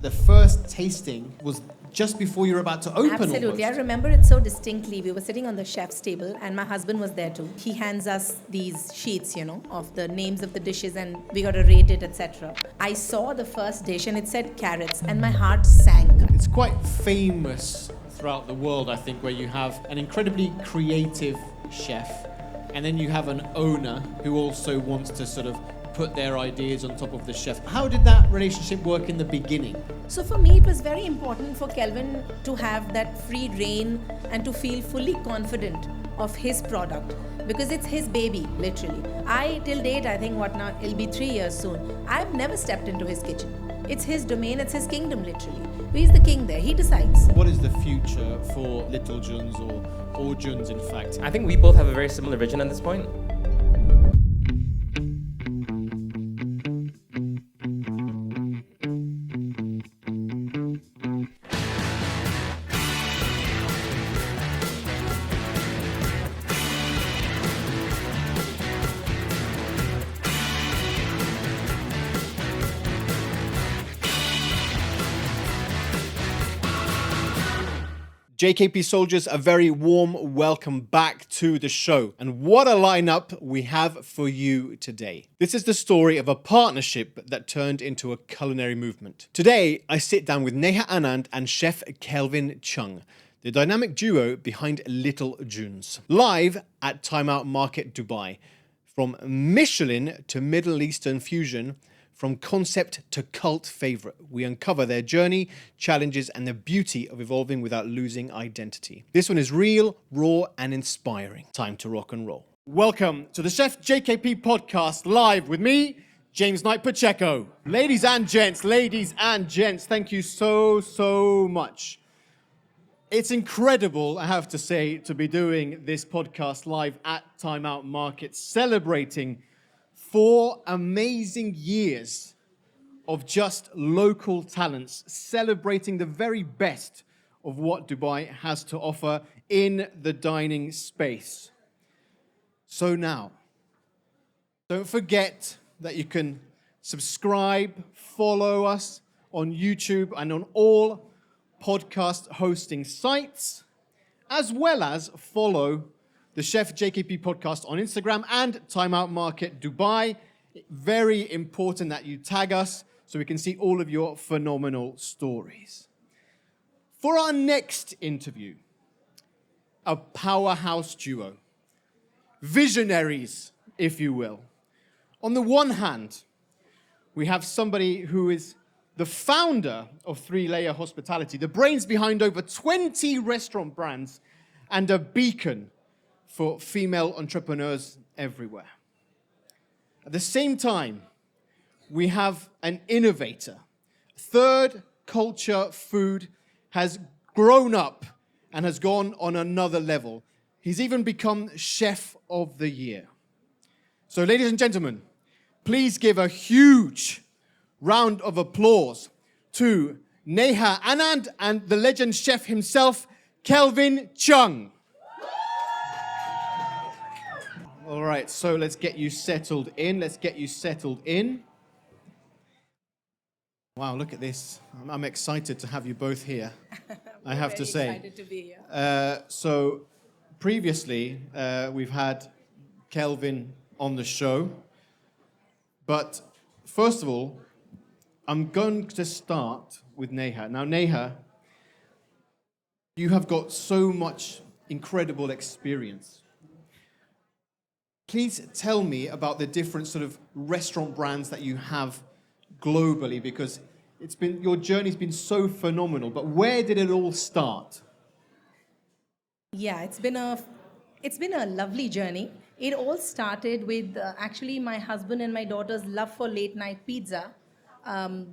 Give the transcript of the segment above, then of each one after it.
The first tasting was just before you were about to open. Absolutely. Almost. I remember it so distinctly. We were sitting on the chef's table and my husband was there too. He hands us these sheets, of the names of the dishes and we got to rate it, etc. I saw the first dish and it said carrots and my heart sank. It's quite famous throughout the world, I think, where you have an incredibly creative chef and then you have an owner who also wants to sort of put their ideas on top of the chef. How did that relationship work in the beginning? So for me, it was very important for Kelvin to have that free reign and to feel fully confident of his product because it's his baby, literally. Till date, I think it'll be 3 years soon. I've never stepped into his kitchen. It's his domain, it's his kingdom, literally. He's the king there, he decides. What is the future for Little Juns or Juns, in fact? I think we both have a very similar vision at this point. JKP soldiers, a very warm welcome back to the show. And what a lineup we have for you today. This is the story of a partnership that turned into a culinary movement. Today, I sit down with Neha Anand and Chef Kelvin Cheung, the dynamic duo behind Little Jun's. Live at Timeout Market Dubai. From Michelin to Middle Eastern fusion, from concept to cult favorite, we uncover their journey, challenges, and the beauty of evolving without losing identity. This one is real, raw, and inspiring. Time to rock and roll. Welcome to the Chef JKP Podcast, live with me, James Knight-Paccheco. Ladies and gents, thank you so much. It's incredible, I have to say, to be doing this podcast live at Timeout Market, celebrating 4 amazing years of just local talents, celebrating the very best of what Dubai has to offer in the dining space. So now, don't forget that you can subscribe, follow us on YouTube and on all podcast hosting sites, as well as follow the Chef JKP Podcast on Instagram and Timeout Market Dubai. Very important that you tag us so we can see all of your phenomenal stories. For our next interview, a powerhouse duo. Visionaries, if you will. On the one hand, we have somebody who is the founder of 3-Layer Hospitality, the brains behind over 20 restaurant brands, and a beacon for female entrepreneurs everywhere. At the same time, we have an innovator. Third Culture Food has grown up and has gone on another level. He's even become Chef of the Year. So, ladies and gentlemen, please give a huge round of applause to Neha Anand and the legend chef himself, Kelvin Cheung. All right, so let's get you settled in. Wow, look at this. I'm excited to have you both here, I have to say. Excited to be here. So previously, we've had Kelvin on the show. But first of all, I'm going to start with Neha. Now, Neha, you have got so much incredible experience. Please tell me about the different sort of restaurant brands that you have globally, because your journey's been so phenomenal. But where did it all start? Yeah, it's been a lovely journey. It all started with actually my husband and my daughter's love for late night pizza,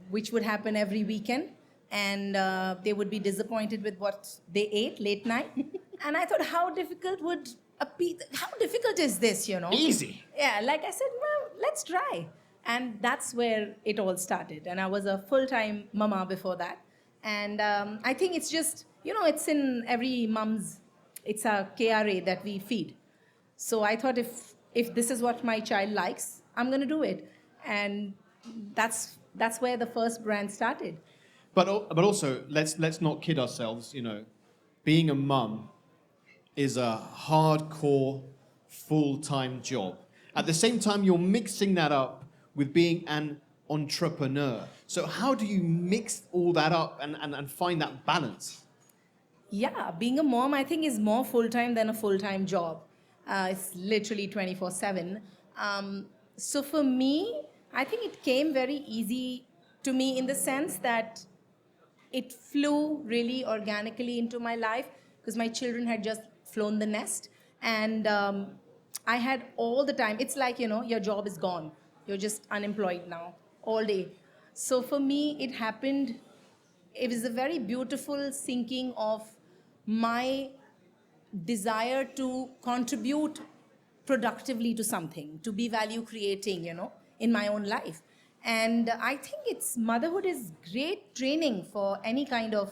which would happen every weekend, and they would be disappointed with what they ate late night. And I thought, how difficult is this, Easy. Yeah, like I said, well, let's try. And that's where it all started. And I was a full-time mama before that. And I think it's just, it's in every mom's, it's a KRA that we feed. So I thought if this is what my child likes, I'm going to do it. And that's where the first brand started. But also, let's not kid ourselves. You know, being a mum is a hardcore full-time job. At the same time, you're mixing that up with being an entrepreneur. So how do you mix all that up and find that balance? Yeah, being a mom, I think, is more full time than a full time job. It's literally 24/7. So for me, I think it came very easy to me in the sense that it flew really organically into my life because my children had just flown the nest, and I had all the time. It's like, your job is gone, you're just unemployed now all day. So for me, it was a very beautiful syncing of my desire to contribute productively to something, to be value creating, in my own life. And I think motherhood is great training for any kind of,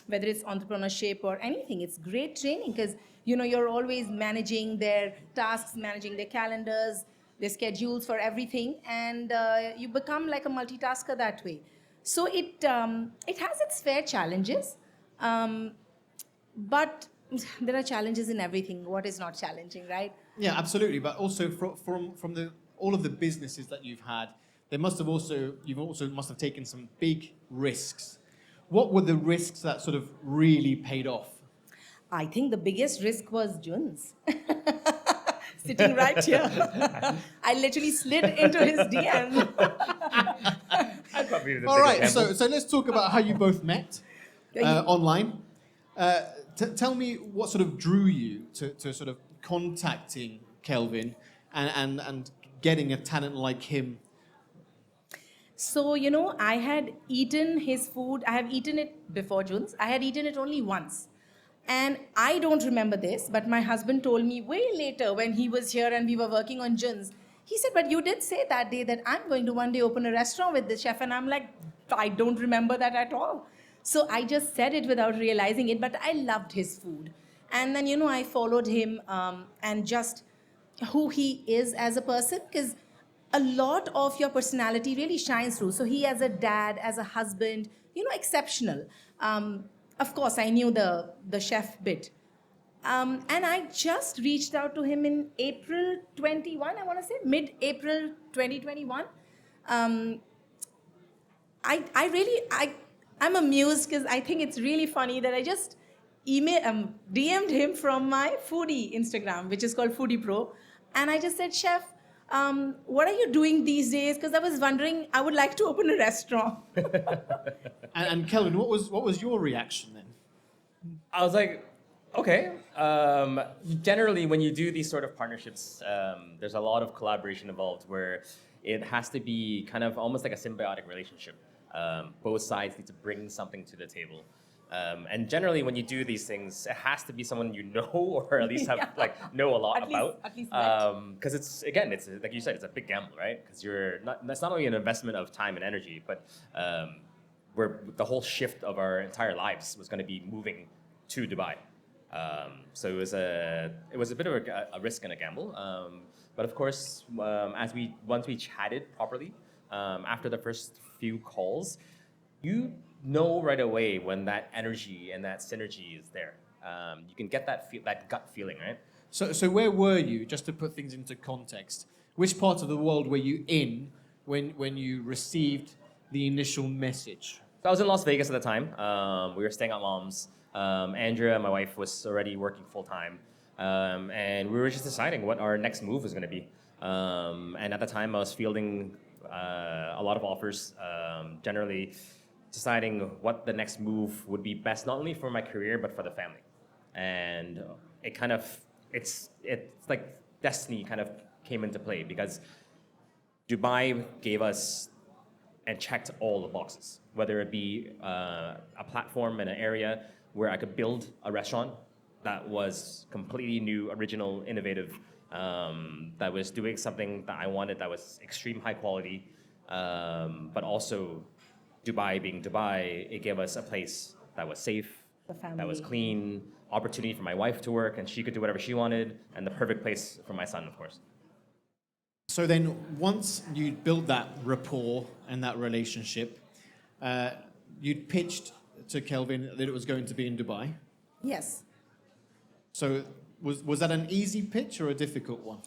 whether it's entrepreneurship or anything. It's great training because, you're always managing their tasks, managing their calendars, their schedules for everything. And you become like a multitasker that way. So it has its fair challenges. But there are challenges in everything. What is not challenging, right? Yeah, absolutely. But also from the all of the businesses that you've had, you've also must have taken some big risks. What were the risks that sort of really paid off? I think the biggest risk was Jun's. Sitting right here. I literally slid into his DM. All right, so let's talk about how you both met online. Tell me what sort of drew you to sort of contacting Kelvin and getting a talent like him. So, I had eaten his food. I have eaten it before Jun's. I had eaten it only once. And I don't remember this, but my husband told me way later when he was here and we were working on Jun's. He said, but you did say that day that I'm going to one day open a restaurant with the chef. And I'm like, I don't remember that at all. So I just said it without realizing it, but I loved his food. And then, I followed him and just who he is as a person, because a lot of your personality really shines through. So he as a dad, as a husband, exceptional. Of course, I knew the chef bit. And I just reached out to him in April 21, I want to say, mid-April 2021. I'm amused because I think it's really funny that I just DM'd him from my foodie Instagram, which is called Foodie Pro. And I just said, Chef, what are you doing these days? Because I was wondering, I would like to open a restaurant. And Kelvin, what was your reaction then? I was like, okay. Generally, when you do these sort of partnerships, there's a lot of collaboration involved where it has to be kind of almost like a symbiotic relationship. Both sides need to bring something to the table. And generally, when you do these things, it has to be someone you know or at least have know a lot about. Because it's like you said, it's a big gamble, right? Because that's not only an investment of time and energy, but where the whole shift of our entire lives was going to be moving to Dubai. So it was a bit of a risk and a gamble. But of course, once we chatted properly, after the first few calls, you know right away when that energy and that synergy is there. You can get that gut feeling, right? So where were you, just to put things into context? Which part of the world were you in when you received the initial message? So I was in Las Vegas at the time. We were staying at Mom's. Andrea, my wife, was already working full time. And we were just deciding what our next move was going to be. And at the time, I was fielding a lot of offers, generally deciding what the next move would be best, not only for my career, but for the family. And it's like destiny kind of came into play because Dubai gave us and checked all the boxes, whether it be a platform and an area where I could build a restaurant that was completely new, original, innovative, that was doing something that I wanted that was extreme high quality, but also Dubai being Dubai, it gave us a place that was safe, that was clean, opportunity for my wife to work and she could do whatever she wanted, and the perfect place for my son, of course. So then once you built that rapport and that relationship, you'd pitched to Kelvin that it was going to be in Dubai. Yes. So was that an easy pitch or a difficult one?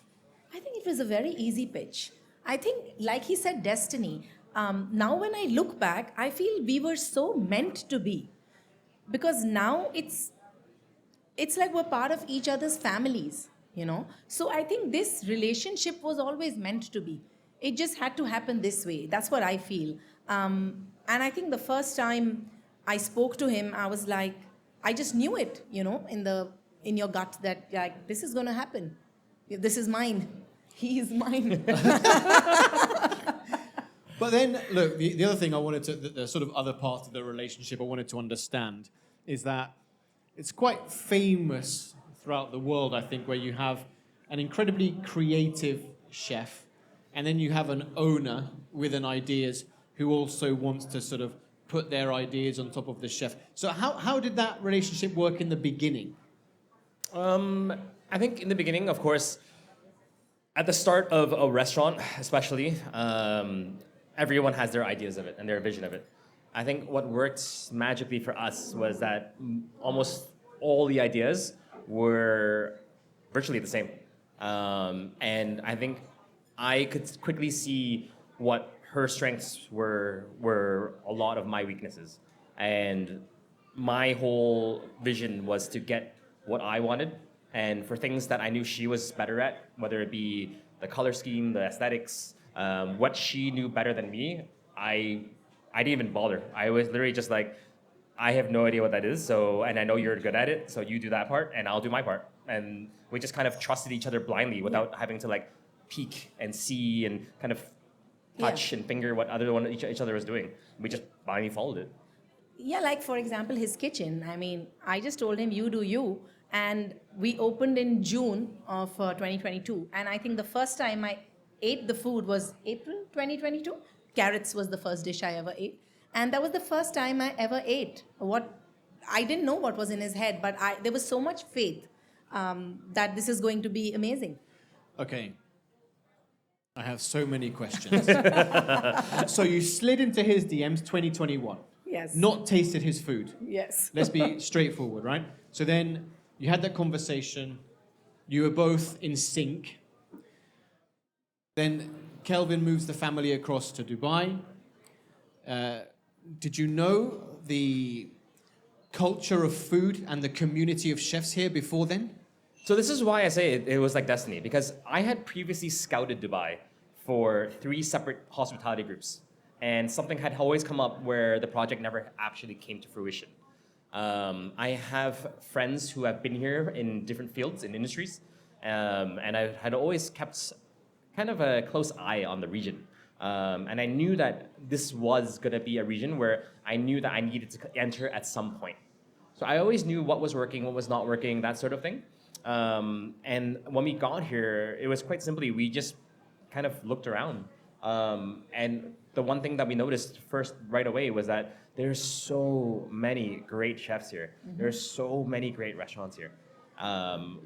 I think it was a very easy pitch. I think, like he said, destiny. Now, when I look back, I feel we were so meant to be, because now it's like we're part of each other's families, you know. So I think this relationship was always meant to be. It just had to happen this way. That's what I feel. And I think the first time I spoke to him, I was like, I just knew it, you know, in your gut that like this is going to happen. This is mine. He is mine. But then, look, the other thing I wanted to, the sort of other part of the relationship I wanted to understand is that it's quite famous throughout the world, I think, where you have an incredibly creative chef and then you have an owner with an ideas who also wants to sort of put their ideas on top of the chef. So how did that relationship work in the beginning? I think in the beginning, of course, at the start of a restaurant, especially, everyone has their ideas of it and their vision of it. I think what worked magically for us was that almost all the ideas were virtually the same. And I think I could quickly see what her strengths were a lot of my weaknesses. And my whole vision was to get what I wanted, and for things that I knew she was better at, whether it be the color scheme, the aesthetics, what she knew better than me, I didn't even bother. I was literally just like, I have no idea what that is, and I know you're good at it, so you do that part, and I'll do my part. And we just kind of trusted each other blindly without having to like peek and see and kind of touch and finger what each other was doing. We just blindly followed it. Yeah, like for example, his kitchen. I mean, I just told him, you do you. And we opened in June of 2022. And I think the first time I ate the food was April 2022. Carrots was the first dish I ever ate. And that was the first time I ever ate. I didn't know what was in his head, but there was so much faith that this is going to be amazing. Okay. I have so many questions. So you slid into his DMs 2021. Yes. Not tasted his food. Yes. Let's be straightforward, right? So then you had that conversation. You were both in sync. Then Kelvin moves the family across to Dubai. Did you know the culture of food and the community of chefs here before then? So this is why I say it was like destiny, because I had previously scouted Dubai for 3 separate hospitality groups. And something had always come up where the project never actually came to fruition. I have friends who have been here in different fields and industries, and I had always kept kind of a close eye on the region. And I knew that this was going to be a region where I knew that I needed to enter at some point. So I always knew what was working, what was not working, that sort of thing. And when we got here, it was quite simply, we just kind of looked around. And the one thing that we noticed first right away was that there's so many great chefs here. Mm-hmm. There's so many great restaurants here.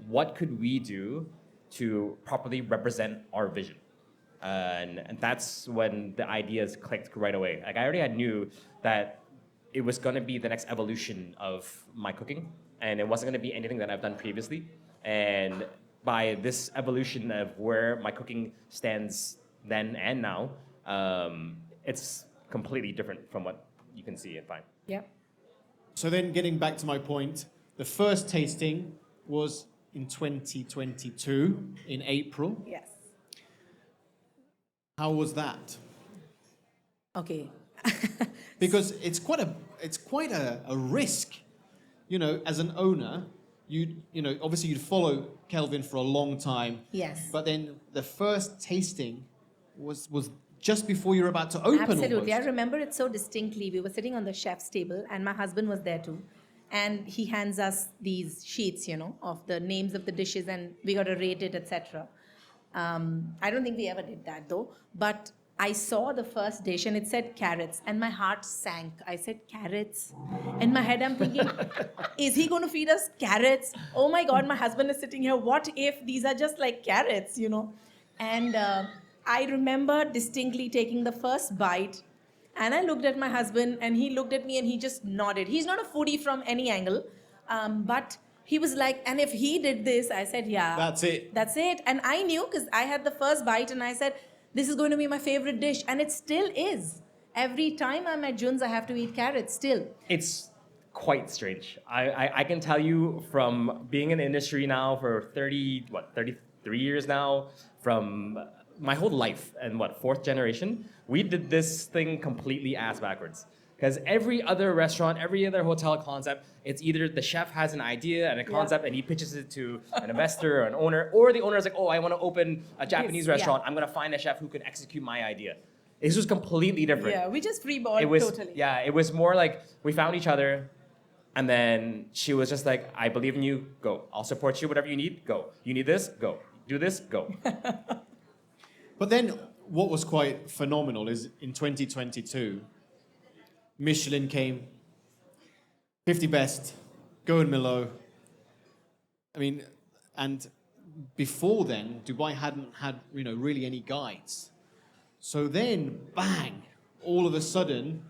What could we do to properly represent our vision? And that's when the ideas clicked right away. Like I already knew that it was going to be the next evolution of my cooking, and it wasn't going to be anything that I've done previously. And by this evolution of where my cooking stands then and now, it's completely different from what you can see and find. Yeah. So then getting back to my point, the first tasting was in 2022, in April. Yes. How was that? Okay. Because it's quite a risk, you know, as an owner. You know, obviously you'd follow Kelvin for a long time. Yes. But then the first tasting was just before you were about to open. Absolutely. Almost. I remember it so distinctly. We were sitting on the chef's table and my husband was there too. And he hands us these sheets, you know, of the names of the dishes and we got to rate it, etc. I don't think we ever did that though. But I saw the first dish and it said carrots and my heart sank. I said, carrots? In my head, I'm thinking, is he going to feed us carrots? Oh my God, my husband is sitting here. What if these are just like carrots, you know? And I remember distinctly taking the first bite And I looked at my husband and he looked at me and he just nodded. He's not a foodie from any angle, but he was like, and if he did this, I said, yeah. That's it. That's it. And I knew because I had the first bite and I said, this is going to be my favorite dish. And it still is. Every time I'm at Jun's, I have to eat carrots still. It's quite strange. I can tell you from being in the industry now for 33 years now, from my whole life and fourth generation, we did this thing completely ass backwards. Because every other restaurant, every other hotel concept, it's either the chef has an idea and a concept and he pitches it to an investor or an owner, or the owner is like, oh, I want to open a Japanese restaurant. I'm going to find a chef who can execute my idea. This was completely different. Yeah, we just freeballed totally. Yeah, it was more like we found each other, and then she was just like, I believe in you, go. I'll support you, whatever you need, go. You need this, go. Do this, go. But then what was quite phenomenal is in 2022, Michelin came, 50 best, go and Milo. I mean, and before then, Dubai hadn't had, really any guides. So then, bang, all of a sudden,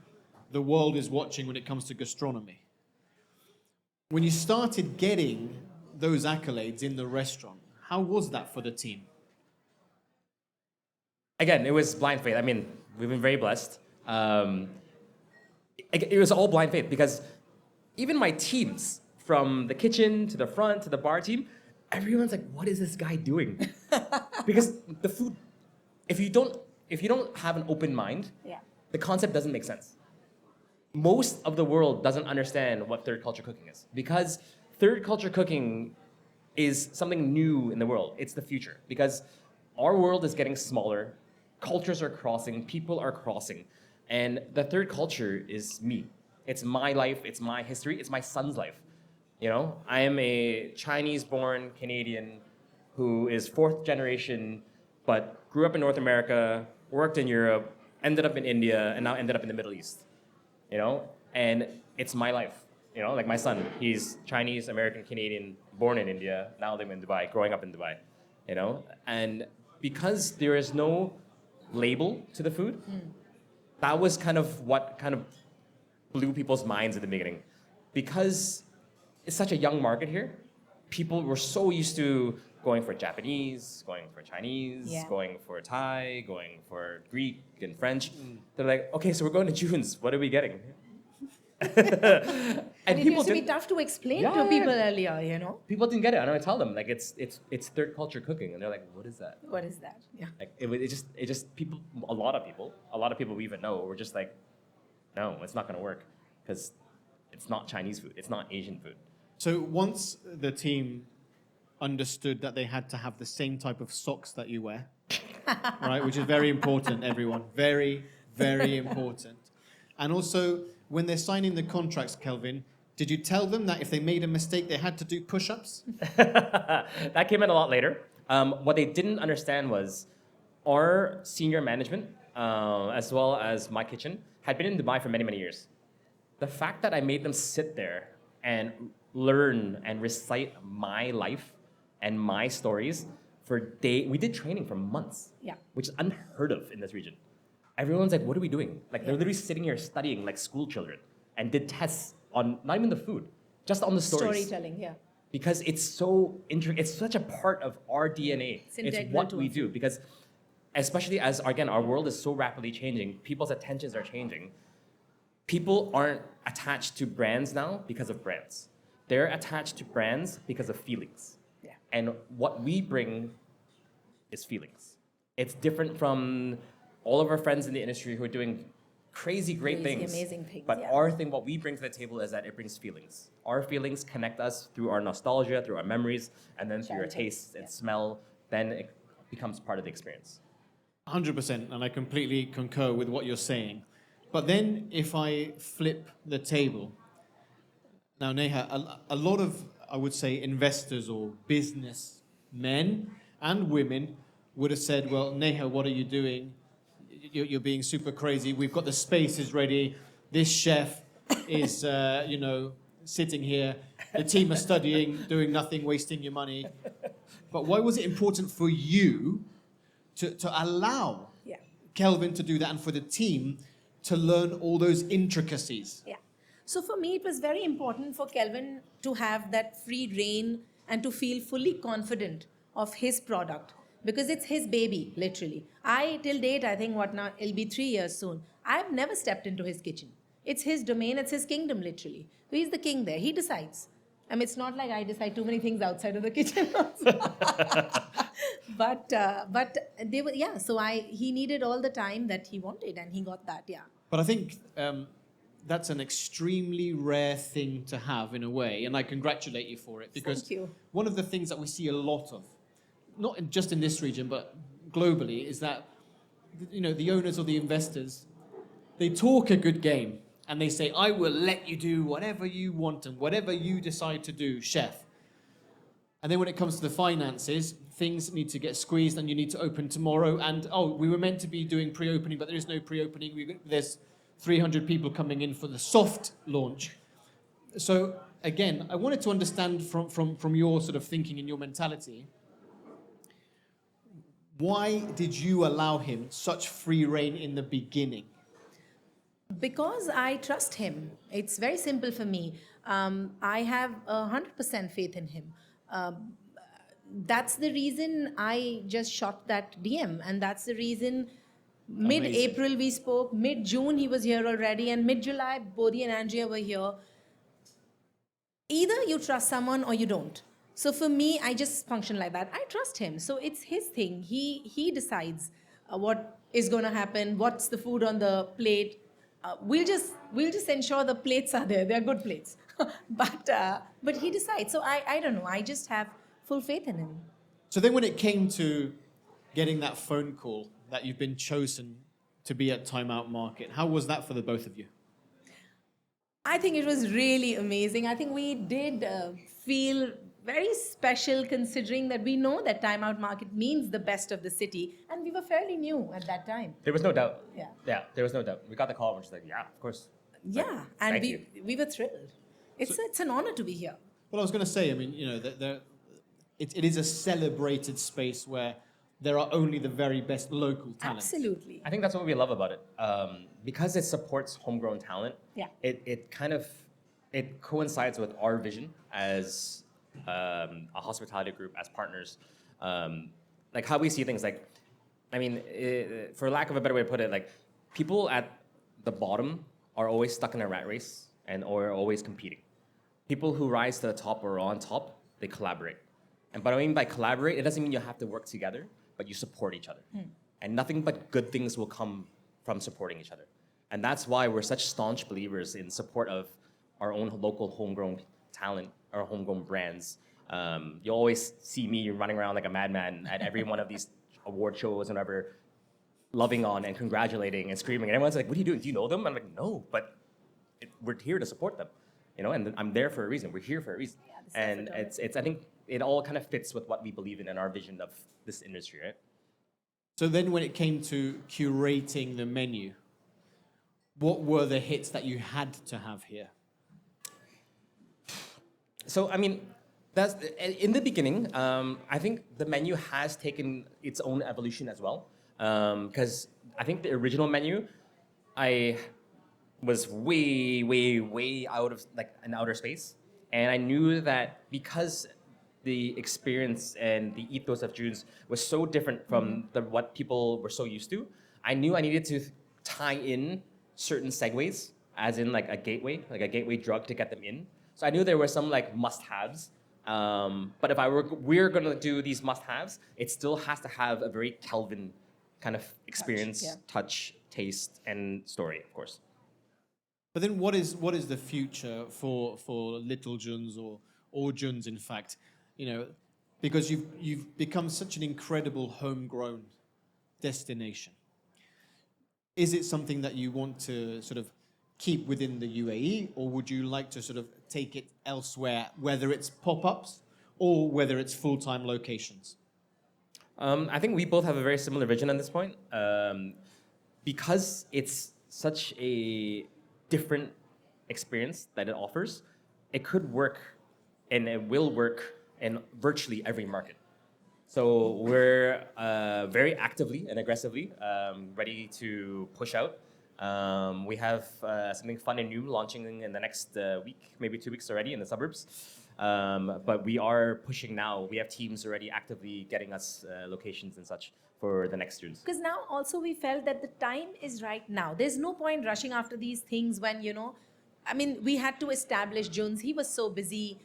the world is watching when it comes to gastronomy. When you started getting those accolades in the restaurant, how was that for the team? Again, it was blind faith. I mean, we've been very blessed. It was all blind faith because even my teams, from the kitchen to the front to the bar team, everyone's like, what is this guy doing? Because the food, if you don't have an open mind, the concept doesn't make sense. Most of the world doesn't understand what third culture cooking is because third culture cooking is something new in the world. It's the future because our world is getting smaller, cultures are crossing, people are crossing, and the third culture is me. It's my life, it's my history, it's my son's life. I am a Chinese-born Canadian who is fourth generation, but grew up in North America, worked in Europe, ended up in India, and now ended up in the Middle East. And it's my life. Like my son, he's Chinese, American, Canadian, born in India, now living in Dubai, growing up in Dubai. And because there is no label to the food, that was kind of what kind of blew people's minds at the beginning. Because it's such a young market here, people were so used to going for Japanese, going for Chinese, going for Thai, going for Greek and French. They're like, okay, so we're going to Jun's. What are we getting? and it used to be tough to explain to people earlier, People didn't get it. And I would tell them, like, it's third culture cooking. And they're like, what is that? What is that? Yeah. Like, it just people, a lot of people we even know were just like, no, it's not going to work. Because it's not Chinese food. It's not Asian food. So once the team understood that they had to have the same type of socks that you wear, right, which is very important, everyone, very, very important. And also, when they're signing the contracts, Kelvin, did you tell them that if they made a mistake, they had to do push-ups? That came in a lot later. What they didn't understand was our senior management, as well as my kitchen, had been in Dubai for many, many years. The fact that I made them sit there and learn and recite my life and my stories we did training for months, which is unheard of in this region. Everyone's like, what are we doing? Like, they're literally sitting here studying like school children and did tests on not even the food, just on the stories. Storytelling, Because it's so it's such a part of our DNA. It's what we do. Because especially as, again, our world is so rapidly changing, people's attentions are changing. People aren't attached to brands now because of brands. They're attached to brands because of feelings. And what we bring is feelings. It's different from all of our friends in the industry who are doing crazy, great things. Amazing things. But our thing, what we bring to the table is that it brings feelings. Our feelings connect us through our nostalgia, through our memories, and then through your taste and smell. Then it becomes part of the experience. 100%, and I completely concur with what you're saying. But then if I flip the table, now Neha, a lot of, I would say, investors or business men and women would have said, well, Neha, what are you doing? You're being super crazy. We've got the spaces ready. This chef is, sitting here. The team are studying, doing nothing, wasting your money. But why was it important for you to allow Kelvin to do that and for the team to learn all those intricacies? Yeah. So for me, it was very important for Kelvin to have that free reign and to feel fully confident of his product because it's his baby, literally. Till date, I think what now, it'll be 3 years soon. I've never stepped into his kitchen. It's his domain, it's his kingdom, literally. So he's the king there. He decides. I mean, it's not like I decide too many things outside of the kitchen also. but they were, yeah, so he needed all the time that he wanted and he got that, yeah. But I think that's an extremely rare thing to have in a way, and I congratulate you for it because Thank you. one of the things that we see a lot of, just in this region but globally, is that the owners or the investors, they talk a good game and they say, I will let you do whatever you want and whatever you decide to do, chef. And then when it comes to the finances, things need to get squeezed and you need to open tomorrow. And, we were meant to be doing pre-opening, but there is no pre-opening. There's 300 people coming in for the soft launch. So again, I wanted to understand from your sort of thinking and your mentality, why did you allow him such free reign in the beginning? Because I trust him. It's very simple for me. I have 100% faith in him. That's the reason I just shot that DM, and that's the reason mid-April we spoke, mid-June he was here already, and mid-July Bodhi and Andrea were here. Either you trust someone or you don't. So for me, I just function like that. I trust him. So it's his thing. He decides what is going to happen, what's the food on the plate. We'll just ensure the plates are there. They're good plates. But he decides. So I don't know. I just have full faith in him. So then when it came to getting that phone call that you've been chosen to be at Timeout Market, how was that for the both of you? I think it was really amazing. I think we did feel very special considering that we know that Timeout Market means the best of the city, and we were fairly new at that time. There was no doubt. Yeah. Yeah, there was no doubt. We got the call and we're just like, yeah, of course. Yeah, and Thank you. we were thrilled. It's an honor to be here. Well, I was going to say, I mean, it is a celebrated space where there are only the very best local talents. Absolutely. I think that's what we love about it. Because it supports homegrown talent, Yeah. it coincides with our vision as a hospitality group, as partners. Like how we see things, like, I mean, for lack of a better way to put it, like people at the bottom are always stuck in a rat race and or always competing. People who rise to the top or are on top, they collaborate. And what I mean by collaborate, it doesn't mean you have to work together, but you support each other. And nothing but good things will come from supporting each other. And that's why we're such staunch believers in support of our own local homegrown talent, our homegrown brands. You'll always see me running around like a madman at every one of these award shows and whatever, loving on and congratulating and screaming. And everyone's like, what are you doing? Do you know them? I'm like, no, but we're here to support them. And I'm there for a reason. We're here for a reason. Yeah, and I think it all kind of fits with what we believe in and our vision of this industry, right? So then when it came to curating the menu, what were the hits that you had to have here? So, I mean, that's in the beginning, I think the menu has taken its own evolution as well. Because I think the original menu, I was way out of like an outer space. And I knew that because the experience and the ethos of Jun's was so different from what people were so used to, I knew I needed to tie in certain segues, as in like a gateway drug to get them in. So I knew there were some like must-haves. But if we're gonna do these must-haves, it still has to have a very Kelvin kind of experience, touch, taste, and story, of course. But then what is the future for Little Juns or Juns, in fact? Because you've become such an incredible homegrown destination. Is it something that you want to sort of keep within the UAE, or would you like to sort of take it elsewhere, whether it's pop-ups or whether it's full-time locations? I think we both have a very similar vision at this point. Because it's such a different experience that it offers, it could work and it will work in virtually every market. So we're very actively and aggressively ready to push out We have something fun and new launching in the next week, maybe 2 weeks already in the suburbs. But we are pushing now. We have teams already actively getting us locations and such for the next students. Because now also we felt that the time is right now. There's no point rushing after these things when, I mean, we had to establish Jun's. He was so busy.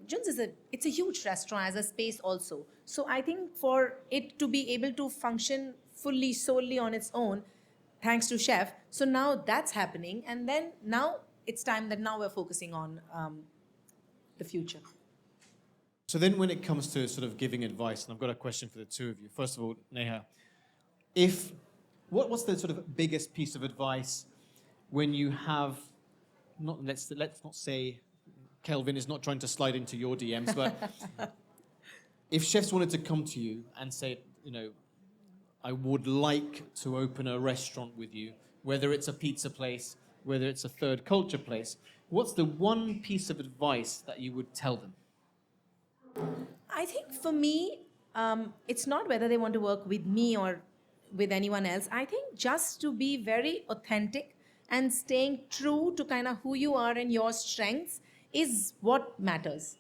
Jun's it's a huge restaurant as a space also. So I think for it to be able to function fully, solely on its own, thanks to Chef. So now that's happening. And then now it's time that now we're focusing on the future. So then when it comes to sort of giving advice, and I've got a question for the two of you. First of all, Neha, what's the sort of biggest piece of advice when you have, let's not say Kelvin is not trying to slide into your DMs, but if chefs wanted to come to you and say, I would like to open a restaurant with you, whether it's a pizza place, whether it's a third culture place, what's the one piece of advice that you would tell them? I think for me, it's not whether they want to work with me or with anyone else. I think just to be very authentic and staying true to kind of who you are and your strengths is what matters.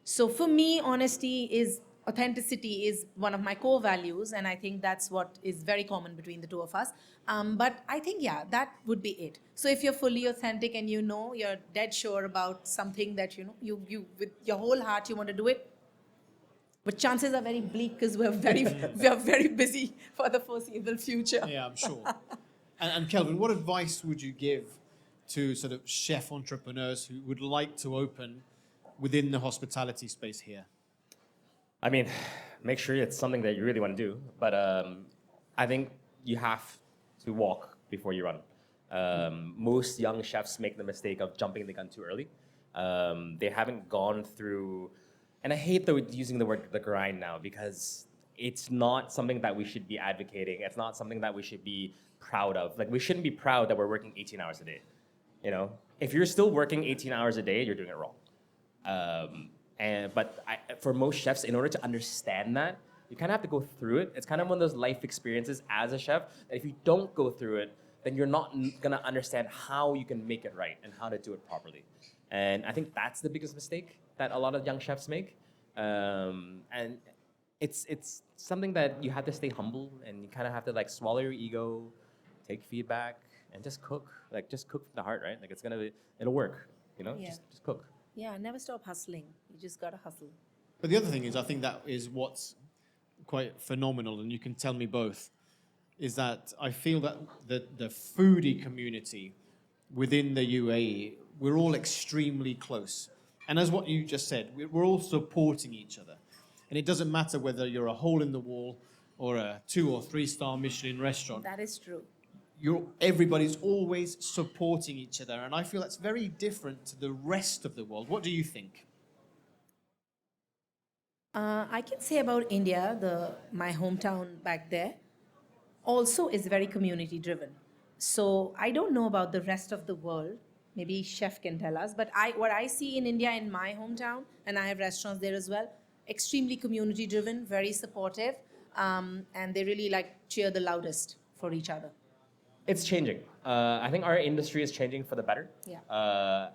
So for me, authenticity is one of my core values, and I think that's what is very common between the two of us. But I think, that would be it. So if you're fully authentic and you're dead sure about something that you with your whole heart you want to do it, but chances are very bleak because we are very busy for the foreseeable future. Yeah, I'm sure. And Kelvin, what advice would you give to sort of chef entrepreneurs who would like to open within the hospitality space here? I mean, make sure it's something that you really want to do. But I think you have to walk before you run. Most young chefs make the mistake of jumping the gun too early. They haven't gone through, and I hate using the word the grind now because it's not something that we should be advocating. It's not something that we should be proud of. Like, we shouldn't be proud that we're working 18 hours a day. If you're still working 18 hours a day, you're doing it wrong. But for most chefs, in order to understand that, you kind of have to go through it. It's kind of one of those life experiences as a chef that if you don't go through it, then you're not gonna understand how you can make it right and how to do it properly. And I think that's the biggest mistake that a lot of young chefs make. And it's something that you have to stay humble and you kind of have to swallow your ego, take feedback, and just cook. Just cook from the heart, right? It'll work. Just cook. Yeah, never stop hustling. You just gotta hustle. But the other thing is, I think that is what's quite phenomenal, and you can tell me both, is that I feel that the foodie community within the UAE, we're all extremely close. And as what you just said, we're all supporting each other. And it doesn't matter whether you're a hole in the wall or a 2 or 3 star Michelin restaurant. That is true. Everybody's always supporting each other. And I feel that's very different to the rest of the world. What do you think? I can say about India, my hometown back there, also is very community driven. So I don't know about the rest of the world. Maybe Chef can tell us. But what I see in India, in my hometown, and I have restaurants there as well, extremely community driven, very supportive, and they really cheer the loudest for each other. It's changing. I think our industry is changing for the better. Yeah.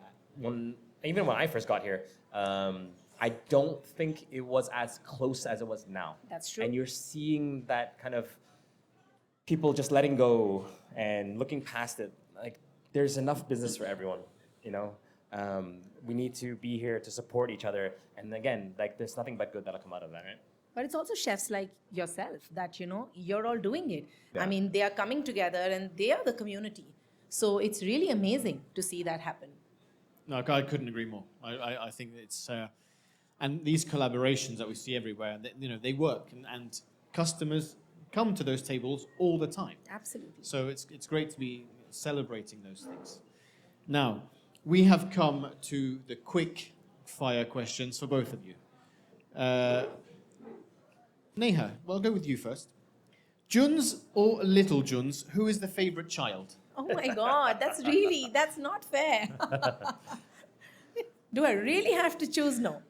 Even when I first got here, I don't think it was as close as it was now. That's true. And you're seeing that kind of people just letting go and looking past it. There's enough business for everyone, We need to be here to support each other. And again, there's nothing but good that'll come out of that, right? But it's also chefs like yourself that, you're all doing it. Yeah. I mean, they are coming together and they are the community. So it's really amazing to see that happen. No, I couldn't agree more. I think it's... and these collaborations that we see everywhere, they work. And customers come to those tables all the time. Absolutely. So it's great to be celebrating those things. Now, we have come to the quick fire questions for both of you. Neha, well, I'll go with you first. Jun's or Little Jun's, who is the favorite child? Oh my God, that's not fair. Do I really have to choose? No.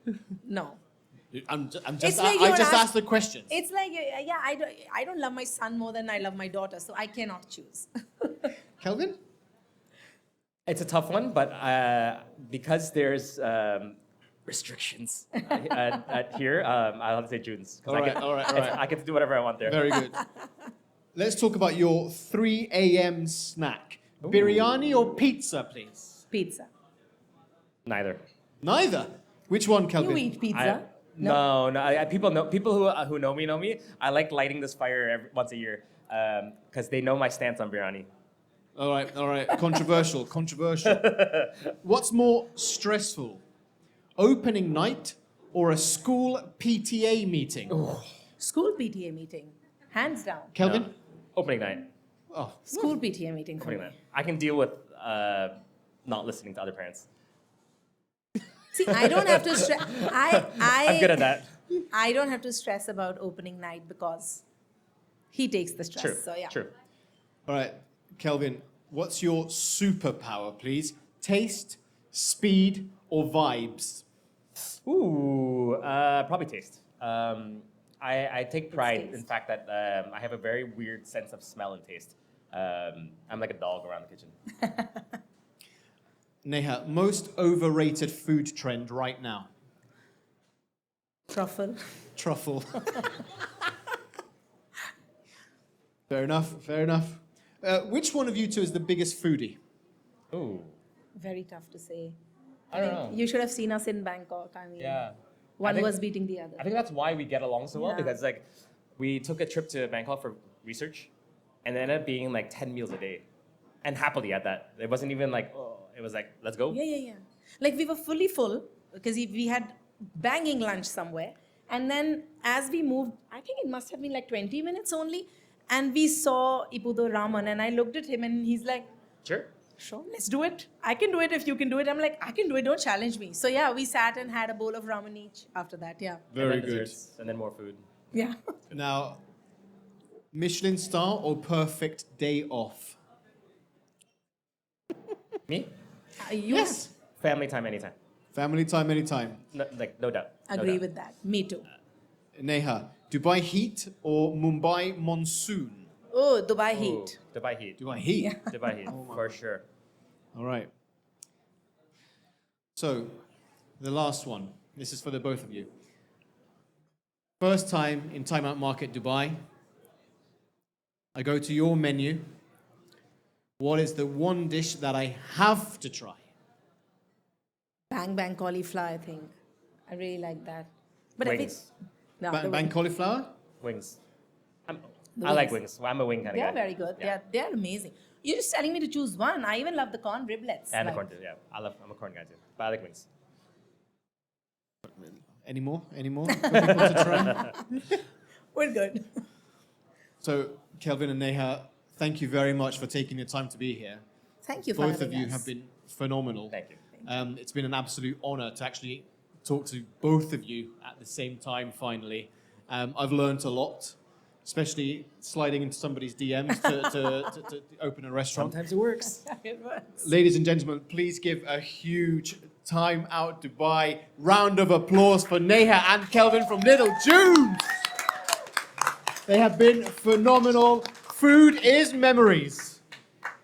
I just asked the questions. It's I don't love my son more than I love my daughter, so I cannot choose. Kelvin? It's a tough one, but because there's restrictions at here, I'll have to say Jun's. All right. I get to do whatever I want there. Very good. Let's talk about your 3 a.m. snack. Biryani or pizza, please? Pizza. Neither. Neither. Which one, Kelvin? You eat pizza? No. People who know me. I like lighting this fire once a year because they know my stance on biryani. All right. Controversial. What's more stressful? Opening night or a school PTA meeting? School PTA meeting. Hands down. Kelvin? No. Opening night. Oh, School PTA meeting for Opening me. night. I can deal with not listening to other parents. See, I don't have to stress. I'm good at that. I don't have to stress about opening night because he takes the stress. True. So yeah. True. all right. Kelvin, what's your superpower, please? Taste, speed, or vibes? Ooh, probably taste. I take pride in taste. fact that I have a very weird sense of smell and taste. I'm like a dog around the kitchen. Neha, most overrated food trend right now? Truffle. Truffle. Fair enough. Which one of you two is the biggest foodie? Ooh, Very tough to say. I don't know. You should have seen us in Bangkok. I mean, Yeah. one I think- was beating the other. I think that's why we get along so well Yeah. because like we took a trip to Bangkok for research and it ended up being like 10 meals a day. And happily at that. It wasn't even like, oh, it was like, let's go. Yeah. Like we were fully full because we had banging lunch somewhere. And then as we moved, I think it must have been like 20 minutes only. And we saw Ipudo Raman and I looked at him and he's like, Sure. sure, let's do it. I can do it if you can do it. I'm like, I can do it, don't challenge me. So yeah, we sat and had a bowl of ramen each after that, yeah. Very and then good. desserts, and then more food. Yeah. Now, Michelin star or perfect day off? Me? You Family time anytime. Family time, anytime. No doubt. No agree doubt. with that. Me too. Neha, Dubai heat or Mumbai monsoon? Oh, Dubai Ooh, heat. Dubai heat. Dubai heat. Dubai heat, for sure. All right. So, the last one. This is for the both of you. First time in Timeout Market Dubai. I go to your menu. What is the one dish that I have to try? Bang bang cauliflower, I think. I really like that. But I think Wings. no, the Bang cauliflower? Wings. The I like wings. wings. I'm a wing kind of They guy. are very good. Yeah. They're amazing. You're just telling me to choose one. I even love the corn riblets. And the Like, corn too, yeah. I'm a corn guy too. But I like wings. Any more? For people to try? we're good. So, Kelvin and Neha, thank you very much for taking the time to be here. Thank you for Both of having you us. have been phenomenal. Thank you. It's been an absolute honor to actually talk to both of you at the same time, finally. I've learned a lot, especially sliding into somebody's DMs to open a restaurant. Sometimes it works. It works. Ladies and gentlemen, please give a huge Time Out Dubai round of applause for Neha and Kelvin from Little Jun. They have been phenomenal. Food is memories.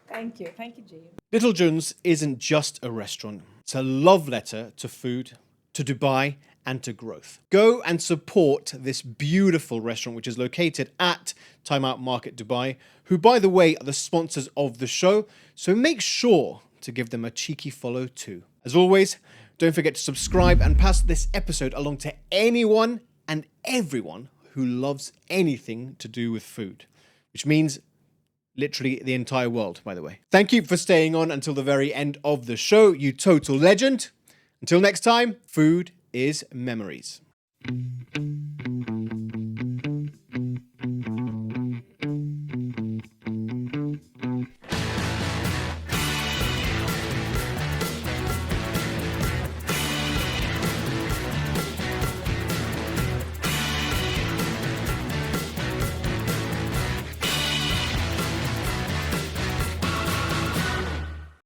Thank you. Thank you, James. Little Jun's isn't just a restaurant. It's a love letter to food, to Dubai, and to growth. Go and support this beautiful restaurant, which is located at Timeout Market Dubai, who, by the way, are the sponsors of the show. So make sure to give them a cheeky follow too. As always, don't forget to subscribe and pass this episode along to anyone and everyone who loves anything to do with food, which means literally the entire world, by the way. Thank you for staying on until the very end of the show, you total legend. Until next time, food is memories.